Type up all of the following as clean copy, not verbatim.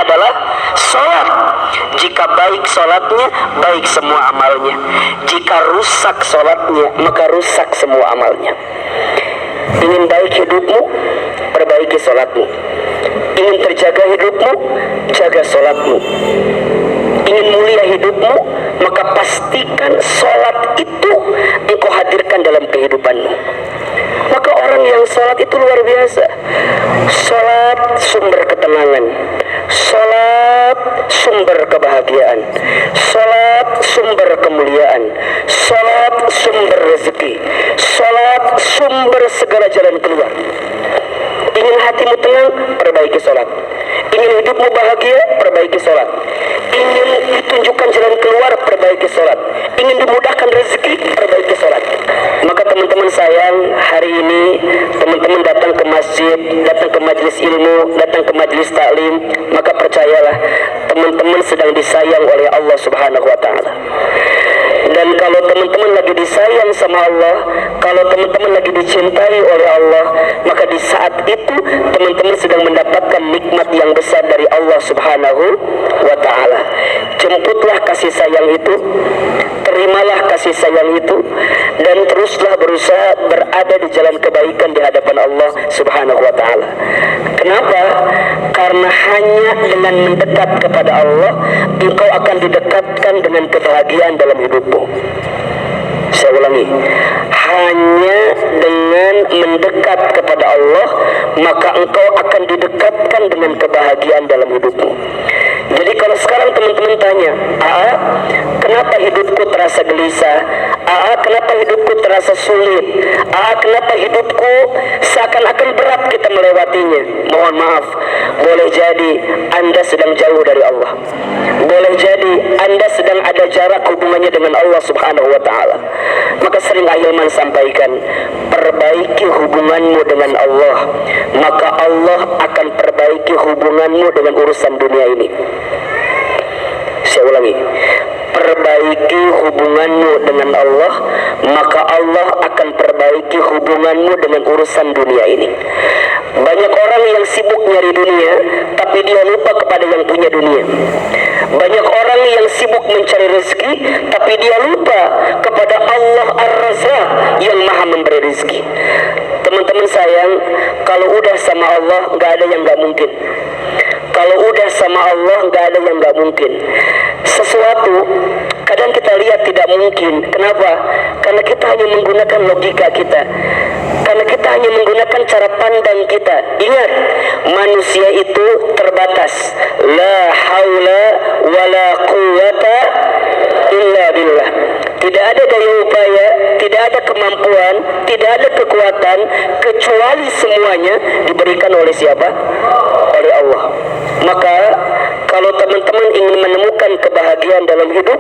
adalah sholat. Jika baik sholatnya, baik semua amalnya. Jika rusak sholatnya, maka rusak semua amalnya. Ingin baik hidupmu, perbaiki sholatmu. Ingin terjaga hidupmu, jaga sholatmu. Ingin mulia hidupmu, maka pastikan sholat itu engkau hadirkan dalam kehidupanmu. Maka orang yang sholat itu luar biasa. Sholat sumber ketenangan, sholat sumber kebahagiaan, sholat sumber kemuliaan, sholat sumber rezeki, sholat sumber segala jalan keluar. Ingin hatimu tenang, perbaiki sholat. Ingin hidupmu bahagia, perbaiki sholat. Ingin ditunjukkan jalan keluar, perbaiki sholat. Ingin dimudahkan rezeki, perbaiki sholat. Maka teman-teman sayang, hari ini teman-teman datang ke masjid, datang ke majelis ilmu, datang ke majelis taklim, maka percayalah teman-teman sedang disayang oleh Allah Subhanahu wa Ta'ala. Dan kalau teman-teman lagi disayang sama Allah, kalau teman-teman lagi dicintai oleh Allah, maka di saat itu teman-teman sedang mendapatkan nikmat yang besar dari Allah Subhanahu wa Ta'ala. Jemputlah kasih sayang itu, terimalah kasih sayang itu, dan teruslah berusaha berada di jalan kebaikan di hadapan Allah Subhanahu wa Ta'ala. Kenapa? Karena hanya dengan mendekat kepada Allah, engkau akan didekatkan dengan kebahagiaan dalam hidupmu. Saya ulangi, hanya dengan mendekat kepada Allah, maka engkau akan didekatkan dengan kebahagiaan dalam hidupmu. Jadi kalau sekarang teman-teman tanya, kenapa hidupku terasa gelisah? Kenapa hidupku terasa sulit? Kenapa hidupku seakan-akan berat kita melewatinya? Mohon maaf, boleh jadi Anda sedang jauh dari Allah. Boleh jadi Anda sedang ada jarak hubungannya dengan Allah Subhanahu wa Ta'ala. Maka sering Ahilman sampaikan, perbaiki hubunganmu dengan Allah, maka Allah akan perbaiki hubunganmu dengan urusan dunia ini. Saya ulangi, perbaiki hubunganmu dengan Allah, maka Allah akan perbaiki hubunganmu dengan urusan dunia ini. Banyak orang yang sibuk nyari dunia, tapi dia lupa kepada yang punya dunia. Banyak orang yang sibuk mencari rezeki, tapi dia lupa kepada Allah Ar-Razzaq yang maha memberi rezeki. Teman-teman sayang, kalau udah sama Allah, gak ada yang gak mungkin. Kalau udah sama Allah, gak ada yang gak mungkin. Sesuatu kadang kita lihat tidak mungkin. Kenapa? Karena kita hanya menggunakan logika kita, karena kita hanya menggunakan cara pandang kita. Ingat, manusia itu terbatas. La haula wala quwwata illa billah. Tidak ada daya upaya, tidak ada kemampuan, tidak ada kekuatan, kecuali semuanya diberikan oleh siapa? Oleh Allah. Maka kalau teman-teman ingin menemukan kebahagiaan dalam hidup,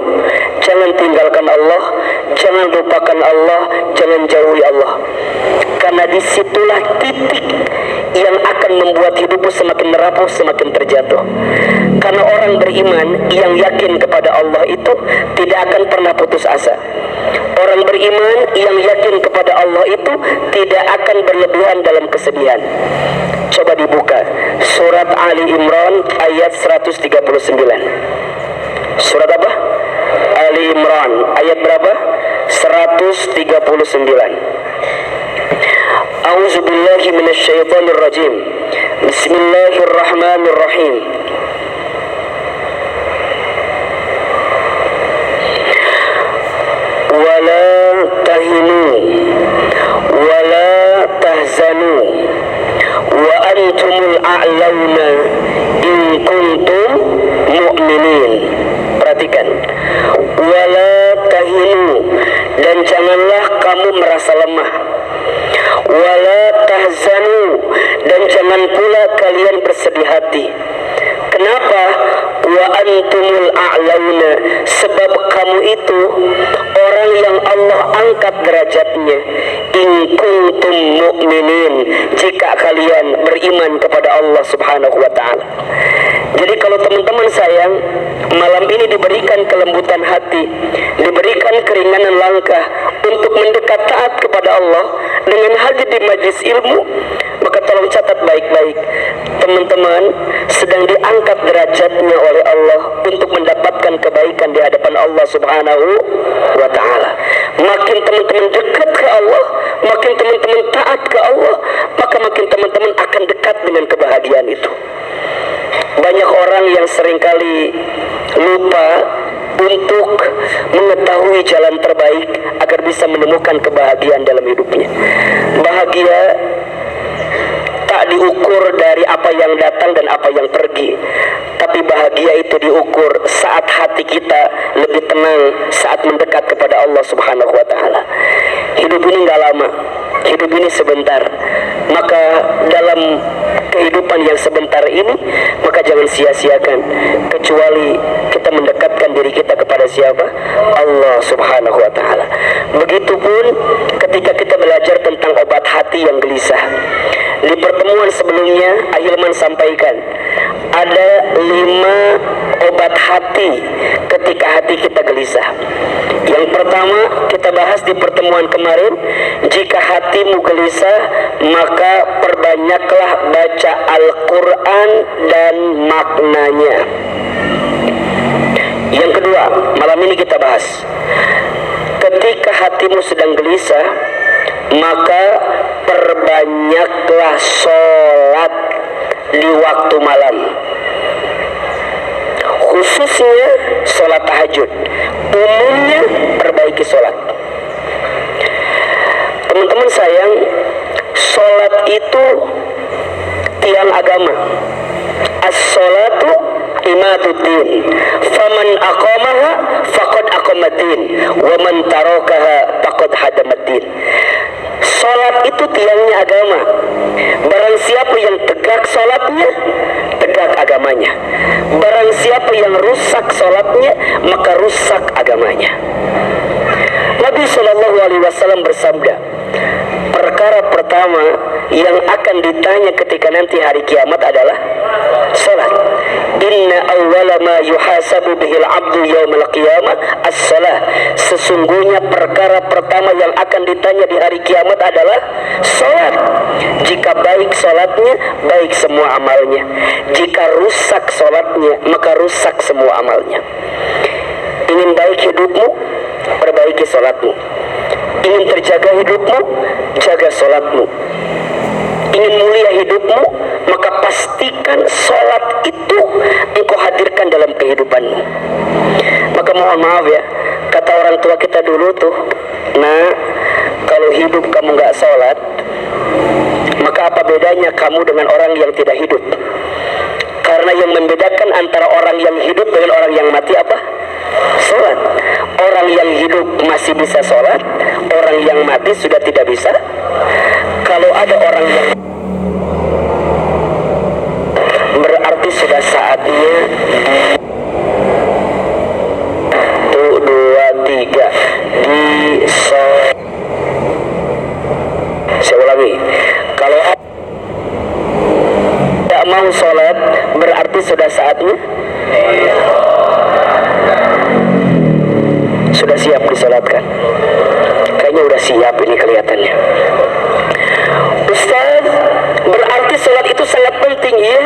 jangan tinggalkan Allah, jangan lupakan Allah, jangan jauhi Allah. Karena disitulah titik yang akan membuat hidupmu semakin merapuh, semakin terjatuh. Karena orang beriman yang yakin kepada Allah itu tidak akan pernah putus asa. Orang beriman yang yakin kepada Allah itu tidak akan berlebihan dalam kesedihan. Coba dibuka surat Ali Imran ayat 139. Surat apa? Ali Imran ayat berapa? 139. A'udzu billahi minasyaitonir rajim. Bismillahirrahmanirrahim. Wala tahinu wala tahzanu wa antumul a'launa in kuntum mu'minin. Perhatikan, wala tahinu, dan janganlah kamu merasa lemah, wala tahzanu, dan jangan pula kalian bersedih hati. Kenapa? Wa antumul a'launa, sebab kamu itu orang yang Allah angkat derajatnya. In kuntum mu'minin, jika kalian beriman kepada Allah Subhanahu wa Ta'ala. Jadi kalau teman-teman sayang, malam ini diberikan kelembutan hati, diberikan keringanan langkah untuk mendekat taat kepada Allah dengan hadir di majlis ilmu, maka tolong catat baik-baik, teman-teman sedang diangkat derajatnya oleh Allah untuk mendapatkan kebaikan di hadapan Allah Subhanahu wa ta'ala. Makin teman-teman dekat ke Allah, makin teman-teman taat ke Allah, maka makin teman-teman akan dekat dengan kebahagiaan itu. Banyak orang yang seringkali lupa untuk mengetahui jalan terbaik agar bisa menemukan kebahagiaan dalam hidupnya. Bahagia tak diukur dari apa yang datang dan apa yang pergi, tapi bahagia itu diukur saat hati kita lebih tenang saat mendekat kepada Allah Subhanahu wa ta'ala. Hidup ini gak lama, hidup ini sebentar. Maka dalam kehidupan yang sebentar ini, maka jangan sia-siakan, kecuali kita mendekatkan diri kita kepada siapa? Allah Subhanahu wa ta'ala. Begitupun ketika kita belajar tentang obat hati yang gelisah. Di pertemuan sebelumnya Ahilman sampaikan ada 5 obat hati ketika hati kita gelisah. Yang pertama kita bahas di pertemuan kemarin, jika hatimu gelisah maka perbanyaklah baca Al-Quran dan maknanya. Yang kedua, malam ini kita bahas, ketika hatimu sedang gelisah maka perbanyaklah sholat di waktu malam, khususnya sholat tahajud. Umumnya perbaiki sholat. Teman-teman sayang, sholat itu tiang agama. As-sholatu imaduddin, faman aqamaha faqad aqamaddin, wa man tarakaha faqad hadamaddin. Salat itu tiangnya agama. Barang siapa yang tegak salatnya, tegak agamanya. Barang siapa yang rusak salatnya, maka rusak agamanya. Nabi SAW bersabda, perkara pertama yang akan ditanya ketika nanti hari kiamat adalah salat. Inna awwala ma yuhasabu bihil abdu yawmal qiyamah as-salah. Sesungguhnya perkara pertama yang akan ditanya di hari kiamat adalah salat. Jika baik salatnya, baik semua amalnya. Jika rusak salatnya, maka rusak semua amalnya. Ingin baik hidupmu, perbaiki salatmu. Ingin terjaga hidupmu, jaga salatmu. Ingin mulia hidupmu, maka pastikan salat itu engkau hadirkan dalam kehidupanmu. Maka mohon maaf ya, kata orang tua kita dulu tuh, nah kalau hidup kamu gak salat, maka apa bedanya kamu dengan orang yang tidak hidup? Karena yang membedakan antara orang yang hidup dengan orang yang mati apa? Salat. Orang yang hidup masih bisa salat, orang yang mati sudah tidak bisa. Kalau ada orang yang, berarti sudah saatnya 1, 2, 3 di salat. Saya ulangi, kalau tidak mau salat berarti sudah saatnya. Sudah siap disolatkan? Kayaknya udah siap ini kelihatannya. Ustaz, berarti sholat itu sangat penting ya?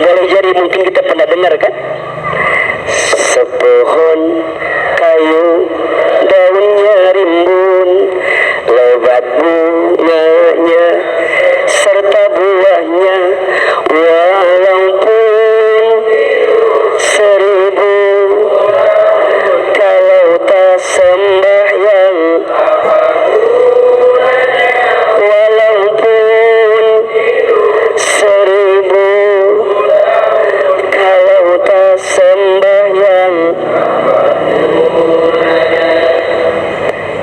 Boleh jadi mungkin kita pernah dengar kan? Sepohon kayu daunnya rimbun, lebat bunganya serta buahnya, walaupun 1000 kalau tak sembahyang, walaupun 1000 kalau tak sembahyang.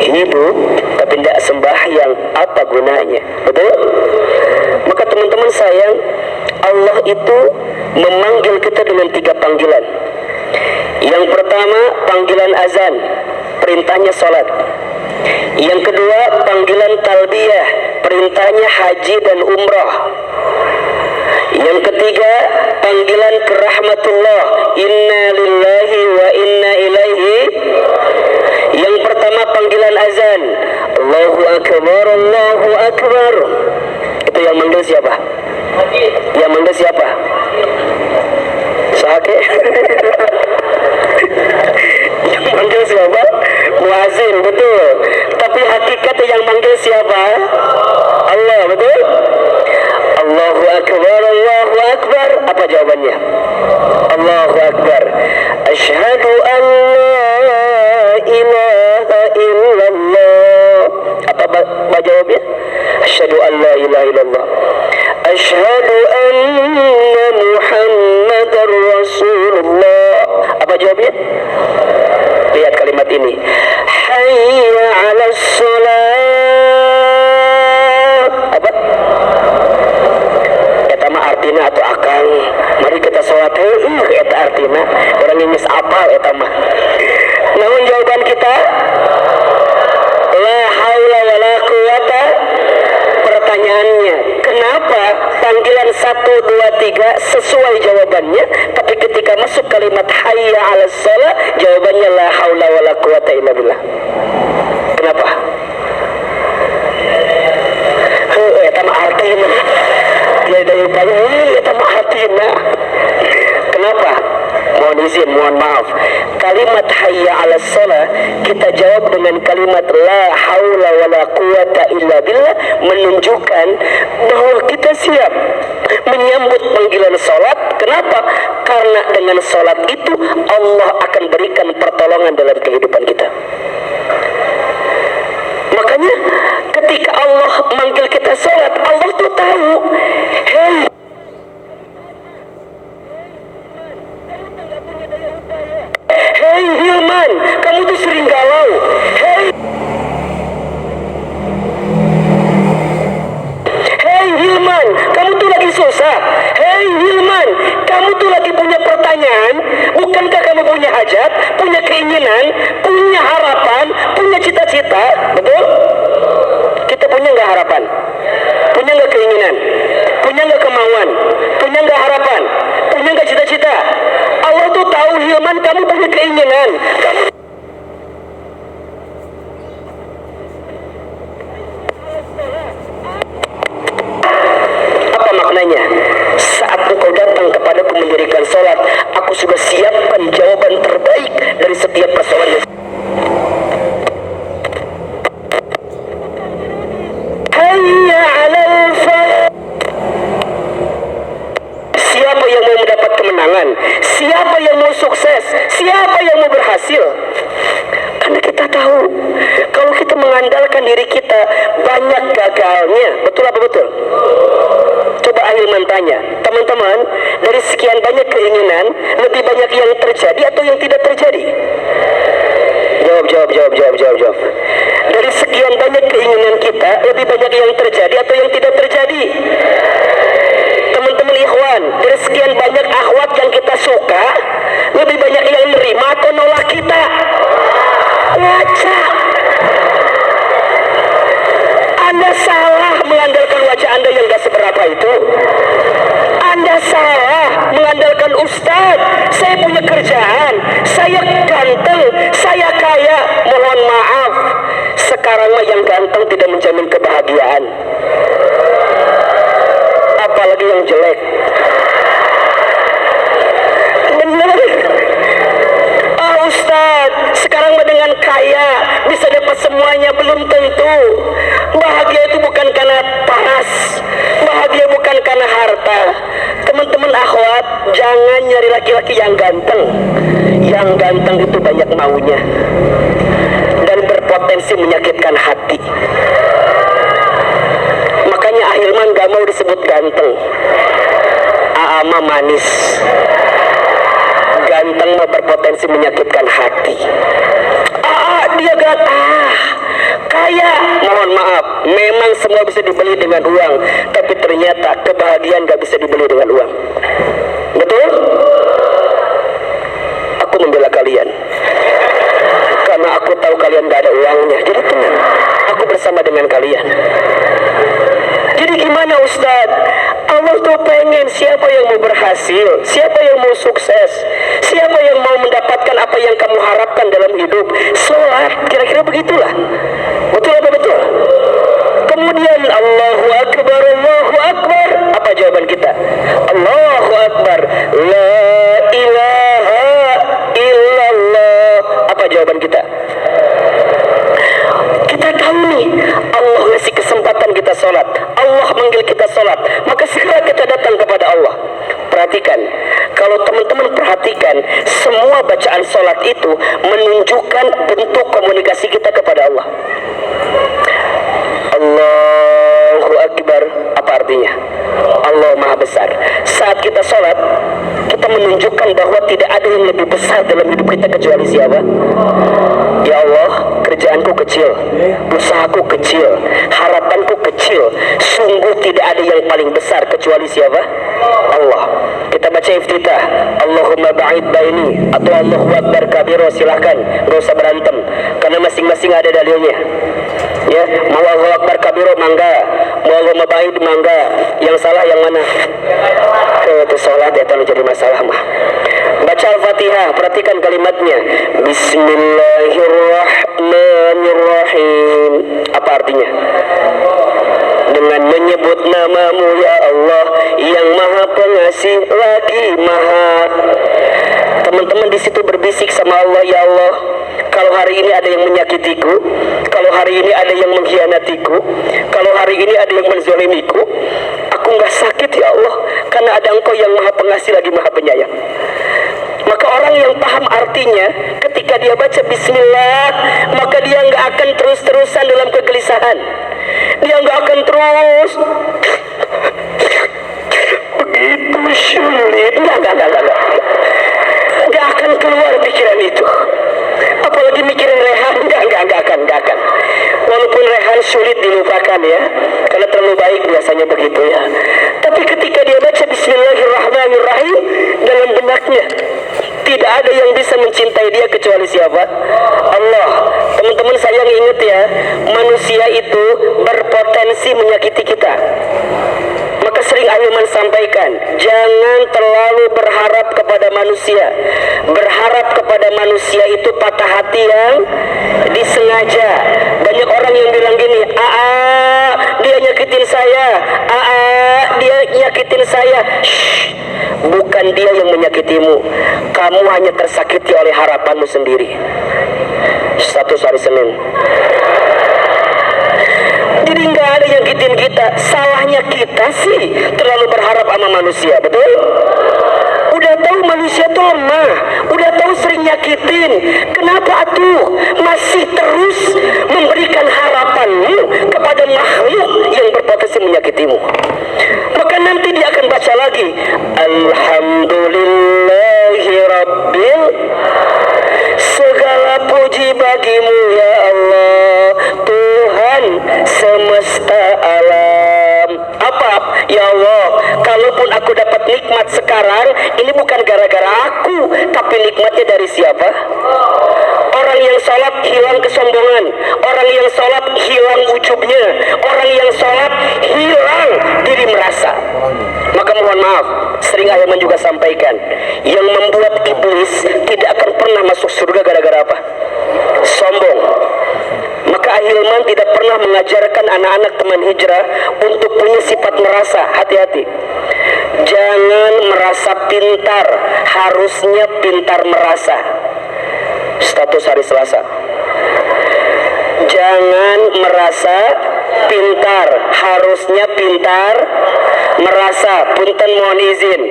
Hidup tapi tidak sembahyang, apa gunanya? Betul? Maka teman-teman sayang, Allah itu memanggil kita dengan 3 panggilan. Yang pertama panggilan azan, perintahnya salat. Yang kedua panggilan talbiyah, perintahnya haji dan umrah. Yang ketiga panggilan ke rahmatullah, inna lillahi wa inna ilaihi. Yang pertama panggilan azan, Allahu akbar, Allahu akbar. Itu yang Yang manggil siapa? Yang manggil siapa? Sake. Yang manggil siapa? Muazin, betul. Tapi hakikatnya yang manggil siapa? Allah, betul? Allahu Akbar, Allahu Akbar. Apa jawabannya? Allahu Akbar. Asyhadu an la ilaha illallah. Apa jawabnya? Asyhadu an la ilaha illallah. Asyhadu anna Muhammadar Rasulullah. Apa jawabnya? Lihat kalimat ini. Hayya 'alas shalah. Apa? Eta mah artina atau akang. Mari kita salat heuh eta artina. Orang geus apal eta mah. Namun jawaban kita la haula wala quwata. Pertanyaannya, kenapa panggilan 1, 2, 3 sesuai jawabannya, tapi ketika masuk kalimat hayya 'alas shalah jawabannya la haula wala quwata illa billah? Kenapa? Eta mah artina. Dia dari upaya eta mah artina. Kenapa? Mohon izin, mohon maaf. Kalimat hayya 'alas shalah kita jawab dengan kalimat la haula wala quwata illa billah, menunjukkan bahwa kita siap menyambut panggilan salat. Kenapa? Karena dengan salat itu Allah akan berikan pertolongan dalam kehidupan kita. Makanya ketika Allah manggil kita salat, Allah tuh tahu, hei Hilman, kamu tuh sering galau. Hei Hilman, kamu tuh lagi susah. Hei Hilman, kamu tuh lagi punya pertanyaan. Bukankah kamu punya hajat, punya keinginan, punya harapan, punya cita-cita? Betul? Kita punya nggak harapan? Punya nggak keinginan? Punya nggak kemauan? Punya nggak harapan? Punya nggak cita-cita? Allah tuh tahu Hilman kamu punya keinginan. Apa maknanya? Saat engkau datang kepadaku mendirikan sholat, aku sudah siapkan jawaban terbaik dari setiap persoalan. Hayya 'alal falah. Siapa yang mau mendapat kemenangan? Siapa yang mau sukses? Siapa yang mau berhasil? Karena kita tahu kalau kita mengandalkan diri kita banyak gagalnya. Betul apa betul? Coba Ahilman tanya, teman-teman, dari sekian banyak keinginan, lebih banyak yang terjadi atau yang tidak terjadi? Jawab. Dari sekian banyak keinginan kita, lebih banyak yang terjadi atau yang tidak terjadi? Teman-teman ikhwan, dari sekian banyak akhwat yang kita suka, lebih banyak yang nerima atau nolak kita? Ngaca. Anda salah mengandalkan wajah Anda yang gak seberapa itu. Anda salah mengandalkan ustadz. Saya punya kerjaan, saya ganteng, saya kaya. Mohon maaf, sekarang mah yang ganteng tidak menjamin kebahagiaan, apalagi yang jelek. Benar. Ustaz, sekarang dengan kaya bisa dapat semuanya, belum tentu. Bahagia itu bukan karena paras, bahagia bukan karena harta. Teman-teman akhwat, jangan nyari laki-laki yang ganteng. Yang ganteng itu banyak maunya dan berpotensi menyakitkan hati. Makanya Ahilman gak mau disebut ganteng. Aama manis. Ganteng mah berpotensi menyakitkan hati. Dia kaya. Mohon maaf, memang semua bisa dibeli dengan uang, tapi ternyata kebahagiaan gak bisa dibeli dengan uang. Betul? Aku membela kalian karena aku tahu kalian gak ada uangnya. Jadi tenang, aku bersama dengan kalian. Jadi gimana Ustadz? Allah tuh pengen siapa yang mau berhasil, siapa yang mau sukses, siapa yang mau mendapatkan apa yang kamu harapkan dalam hidup. Sholat, kira-kira begitulah. Betul apa betul? Kemudian Allahu Akbar, Allahu jawaban kita? Allahu Akbar, la ilaha illallah. Apa jawaban kita? Kita tahu nih, Allah ngasih kesempatan kita sholat, Allah manggil kita sholat, maka segera kita datang kepada Allah. Perhatikan, kalau teman-teman perhatikan, semua bacaan sholat itu menunjukkan bentuk komunikasi kita kepada Allah. Allahu Akbar, apa artinya? Allah Maha Besar. Saat kita sholat, kita menunjukkan bahwa tidak ada yang lebih besar dalam hidup kita kecuali siapa? Ya Allah, kerjaanku kecil, usahaku kecil, harapanku kecil, sungguh tidak ada yang paling besar kecuali siapa? Allah. Kita baca iftitah, Allahumma ba'id baini, atau Allahu Akbar kabiro, silahkan, gak usah berantem, karena masing-masing ada dalilnya. Ya, mau Allahu Akbar kabiro mangga, mau Allahumma ba'id mangga, yang salah yang mana? Itu sholat ya, terlalu jadi masalah mah. Baca Al-Fatihah, perhatikan kalimatnya. Bismillahirrahmanirrahim. Apa artinya? Dengan menyebut namamu ya Allah, yang maha pengasih lagi maha. Teman-teman di situ berbisik sama Allah, ya Allah, kalau hari ini ada yang menyakitiku, kalau hari ini ada yang mengkhianatiku, kalau hari ini ada yang menzalimiku, aku nggak sakit ya Allah, karena ada Engkau yang maha pengasih lagi maha penyayang. Maka orang yang paham artinya, ketika dia baca Bismillah, maka dia nggak akan terus-terusan dalam kegelisahan. Dia nggak akan terus begitu sulit. Nggak akan keluar pikiran itu. Apalagi mikirin Rehan, nggak akan. Walaupun Rehan sulit dilupakan ya, karena terlalu baik biasanya begitu ya. Tapi ketika dia baca Bismillahirrahmanirrahim, dalam benaknya tidak ada yang bisa mencintai dia kecuali siapa? Allah. Teman-teman sayang ingat ya, manusia itu berpotensi menyakiti kita. Maka sering Ahilman sampaikan, jangan terlalu berharap kepada manusia. Berharap kepada manusia itu patah hati yang disengaja. Banyak orang yang bilang gini, dia nyakitin saya, dia nyakitin saya. Shh, bukan dia yang menyakitimu. Kamu hanya tersakiti oleh harapanmu sendiri. Status hari Senin. Jadi nggak ada yang nyakitin kita. Salahnya kita sih terlalu berharap sama manusia, betul? Udah tahu manusia tuh lemah, udah tahu sering nyakitin, kenapa atuh masih terus memberikan harapanmu kepada makhluk yang berpotensi menyakitimu? Maka nanti dia akan baca lagi, Alhamdulillahi Rabbil, segala puji bagimu ya Allah, Tuhan semesta alam. Apa? Ya Allah, kalaupun aku dapat nikmat sekarang, ini bukan gara-gara aku, tapi nikmatnya dari siapa? Orang yang sholat hilang kesombongan, orang yang sholat hilang ujubnya, orang yang sholat hilang diri merasa. Maka mohon maaf, sering Ahilman juga sampaikan, yang membuat iblis tidak akan pernah masuk surga gara-gara apa? Sombong. Maka Ahilman tidak pernah mengajarkan anak-anak teman hijrah untuk punya sifat merasa. Hati-hati, jangan merasa pintar, harusnya pintar merasa. Status hari Selasa. Jangan merasa pintar, harusnya pintar merasa. Punten mohon izin,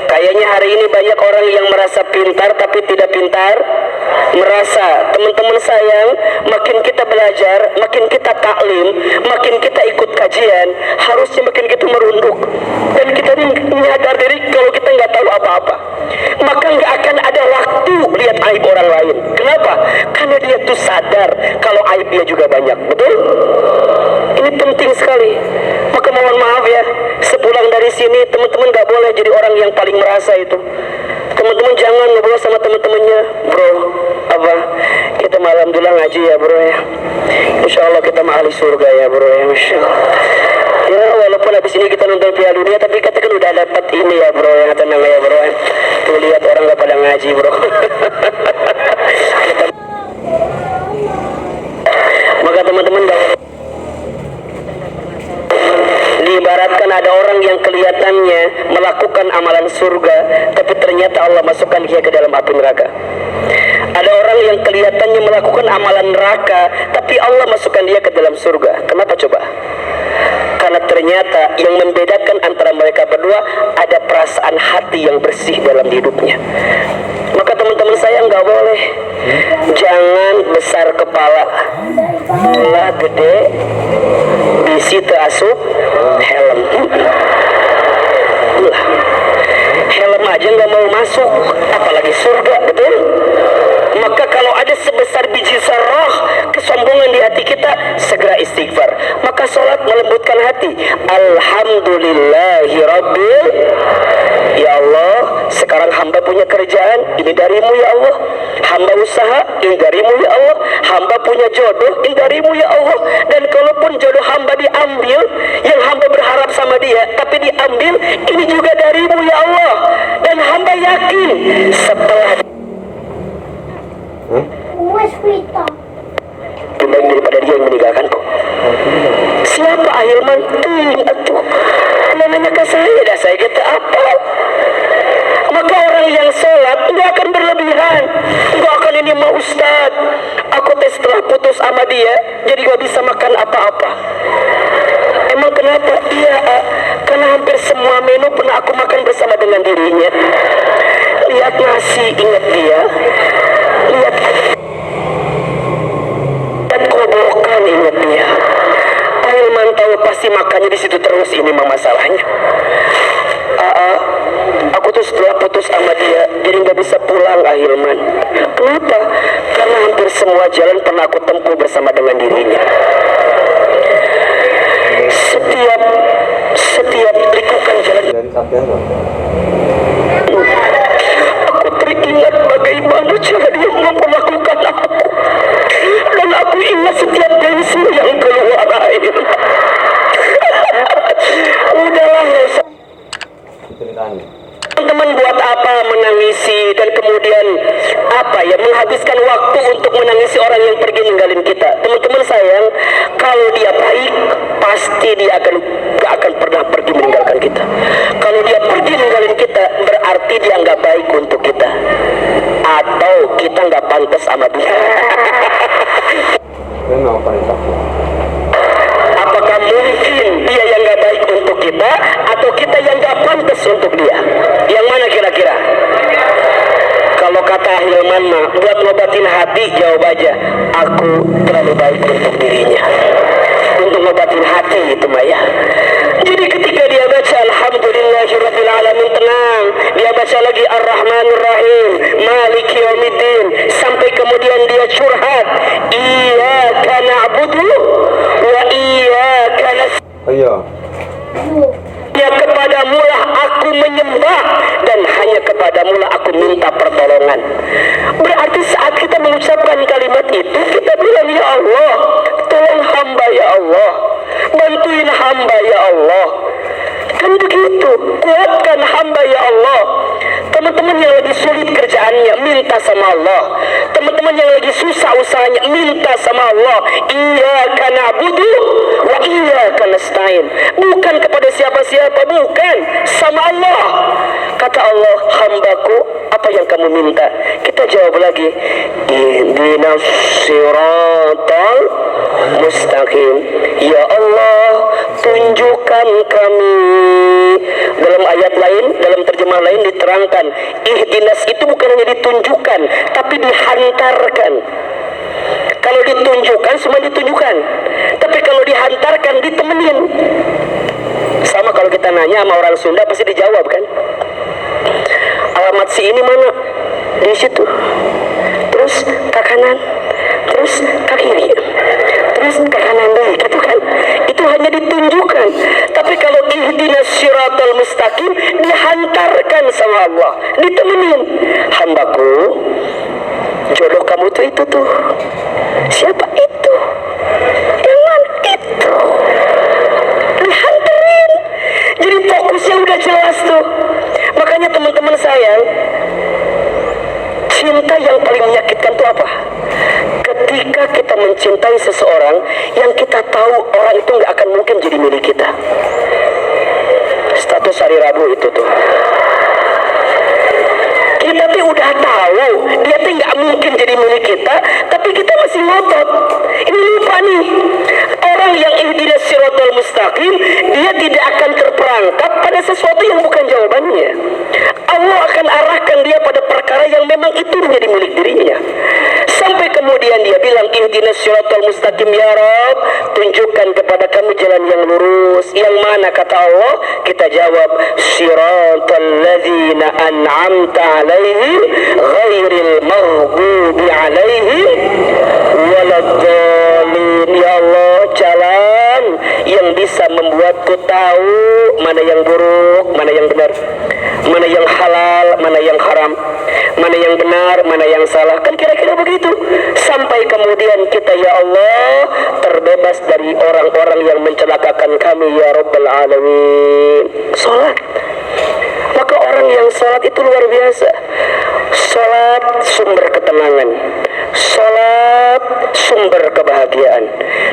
kayaknya hari ini banyak orang yang merasa pintar tapi tidak pintar merasa. Teman-teman sayang, makin kita belajar, makin kita taklim, makin kita ikut kajian, harusnya makin kita merunduk dan kita menyadar diri kalau kita nggak tahu apa-apa. Maka nggak akan ada waktu lihat aib orang lain. Kenapa? Karena dia tuh sadar kalau aib dia juga banyak. Betul? Ini penting sekali. Maka mohon maaf ya, sepulang dari sini teman-teman nggak boleh jadi orang yang paling merasa itu. Teman-teman jangan ngobrol sama teman-temannya, bro. Apa? Kita alhamdulillah ngaji ya bro ya. Insya Allah kita ahli surga ya bro ya. Masya Allah. Ya walaupun habis ini kita nonton Piala Dunia, tapi kita kan udah dapat ini ya bro ya, tenang ya bro ya. Tuh lihat orang nggak pada ngaji bro. Maka teman-teman di Diibaratkan ada orang yang kelihatannya melakukan amalan surga, tapi ternyata Allah masukkan dia ke dalam api neraka. Ada orang yang kelihatannya melakukan amalan neraka, tapi Allah masukkan dia ke dalam surga. Kenapa coba? Karena ternyata yang membedakan antara mereka berdua ada perasaan hati yang bersih dalam hidupnya. Maka teman-teman saya nggak boleh, jangan besar kepala, bola gede, bisi terasup helm. Helm aja nggak mau masuk, apalagi surga, betul? Maka kalau ada sebesar biji zarah kesombongan di hati kita, segera istighfar. Maka sholat melembutkan hati. Alhamdulillahi Rabbil. Ya Allah, sekarang hamba punya kerjaan, ini darimu ya Allah. Hamba usaha, ini darimu ya Allah. Hamba punya jodoh, ini darimu ya Allah. Dan kalaupun jodoh hamba diambil, yang hamba berharap sama dia, tapi diambil, ini juga darimu ya Allah. Dan hamba yakin setelah baik daripada dia yang meninggalkanku. Siapa Ahilman? Atuh, namanya ke saya, dah saya kata apa? Maka orang yang sholat nggak akan berlebihan, nggak akan ini mau Ustad, aku setelah putus sama dia jadi nggak bisa makan apa-apa. Emang kenapa? Iya, karena hampir semua menu pernah aku makan bersama dengan dirinya. Lihat nasi ingat dia, lihat kobokan ingat dia. Ahilman tahu pasti makannya di situ terus, ini mah masalahnya. Aku tuh setelah putus sama dia jadi nggak bisa pulang Ahilman. Kenapa? Karena hampir semua jalan pernah aku tempuh bersama dengan dirinya. Setiap likukan jalan aku teringat bagaimana cara dia memperlakukan aku. Dan aku ingat setiap bensin yang keluar air. Udahlah, nggak usah. Teman-teman buat apa menangisi dan kemudian apa ya, menghabiskan waktu untuk menangisi orang yang pergi ninggalin kita. Teman-teman sayang, kalau dia baik pasti dia gak akan pernah pergi meninggalkan kita. Kalau dia pergi ninggalin kita berarti dia nggak baik untuk kita, atau kita nggak pantas sama dia. Apakah mungkin dia yang gak baik untuk kita, atau kita yang gak pantas untuk dia? Yang mana kira-kira? Kalau kata Ahilman mah, buat ngobatin hati, jawab aja, aku terlalu baik untuk dirinya. Untuk ngobatin hati itu mah ya. Jadi ketika dia baca Alhamdulillahirabbil alamin, tenang, dia baca lagi Ar-Rahmanir Rahim, Maliki Yaumiddin, sampai kemudian dia curhat, Iyyaka na'budu wa iyyaka nasta'in. Ya kepadamu lah aku menyembah dan hanya kepadamu lah aku minta pertolongan. Berarti saat kita mengucapkan kalimat itu, kita bilang, ya Allah, tolong hamba ya Allah, bantuin hamba ya Allah. Kan begitu, kuatkan hamba ya Allah. Teman-teman yang lagi sulit kerjaannya, minta sama Allah. Teman-teman yang lagi susah usahanya, minta sama Allah. Iyyaka na'budu wa iyyaka nasta'in. Bukan kepada siapa-siapa, bukan, sama Allah. Kata Allah, hambaku, apa yang kamu minta? Kita jawab lagi, ihdinas siratal mustaqim. Ya Allah, tunjukkan kami. Dalam ayat lain, dalam terjemah lain diterangkan, ihdinas itu bukan hanya ditunjukkan, tapi dihantarkan. Kalau ditunjukkan, semua ditunjukkan. Tapi kalau dihantarkan, ditemenin. Sama kalau kita nanya sama orang Sunda, pasti dijawab kan. Alamat si ini mana? Di situ. Terus ke kanan, terus ke kiri, terus ke kanan deh, gitu kan. Itu hanya ditunjukkan. Tapi kalau ihdinas siratal mustaqim, dihantarkan sama Allah, ditemenin. Hambaku, jodoh kamu tuh itu tuh. Siapa itu? Yang mana itu? Dihantarin. Jadi fokusnya udah jelas tuh. Makanya teman-teman sayang, cinta yang paling menyakitkan itu apa? Ketika kita mencintai seseorang yang kita tahu orang itu nggak akan mungkin jadi milik kita. Prabu itu tuh. Kita tuh udah tahu dia tuh nggak mungkin jadi milik kita, tapi kita masih ngotot. Ini lupa nih. Orang yang ihdinas siratal mustaqim, dia tidak akan terperangkap pada sesuatu yang bukan jawabannya. Allah akan arahkan dia pada perkara yang memang itu menjadi milik dirinya. Sampai kemudian dia bilang, ihdinas siratal mustaqim ya Rabb, tunjukkan kepada kami jalan yang lurus. Yang mana kata Allah? Kita jawab, siratal ladzina an'amta alaihim ghairil maghdubi alaihim waladdallin. Ya Allah, jalan yang bisa membuatku tahu mana yang buruk, mana yang benar, mana yang halal, mana yang haram, mana yang benar, mana yang salah. Kan kira-kira begitu. Sampai kemudian kita ya Allah terbebas dari orang-orang yang mencelakakan kami ya Rabbal Alamin. Salat. Maka orang yang salat itu luar biasa. Salat sumber ketenangan, salat sumber kebahagiaan,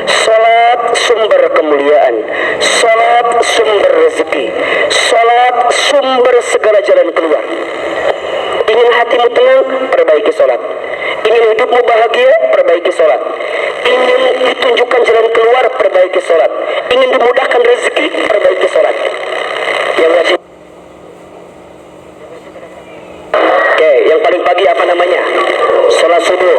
salat sumber kemuliaan, salat sumber rezeki, salat sumber segala jalan keluar. Ingin hatimu tenang, perbaiki salat. Ingin hidupmu bahagia, perbaiki salat. Ingin ditunjukkan jalan keluar, perbaiki salat. Ingin dimudahkan rezeki, perbaiki salat. Yang wajib. Oke, yang paling pagi apa namanya? Salat subuh,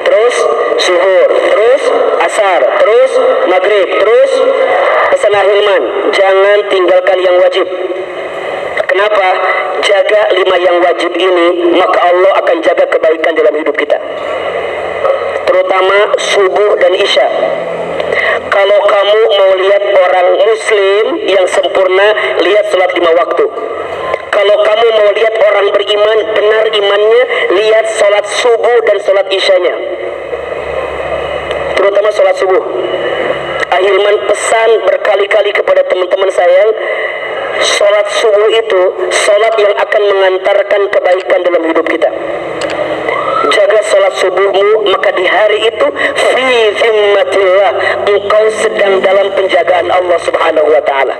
terus zuhur, terus asar, terus maghrib, terus pesan hilman. Jangan tinggalkan yang wajib. Kenapa? Jaga 5 yang wajib ini, maka Allah akan jaga kebaikan dalam hidup kita. Terutama subuh dan isya. Kalau kamu mau lihat orang muslim yang sempurna, lihat salat 5 waktu. Kalau kamu mau lihat orang beriman, benar imannya, lihat salat subuh dan salat isyanya. Terutama salat subuh. Ahilman pesan berkali-kali kepada teman-teman saya, salat subuh itu salat yang akan mengantarkan kebaikan dalam hidup kita. Jaga salat subuhmu, maka di hari itu fi zimmatillah, engkau sedang dalam penjagaan Allah Subhanahu wa taala.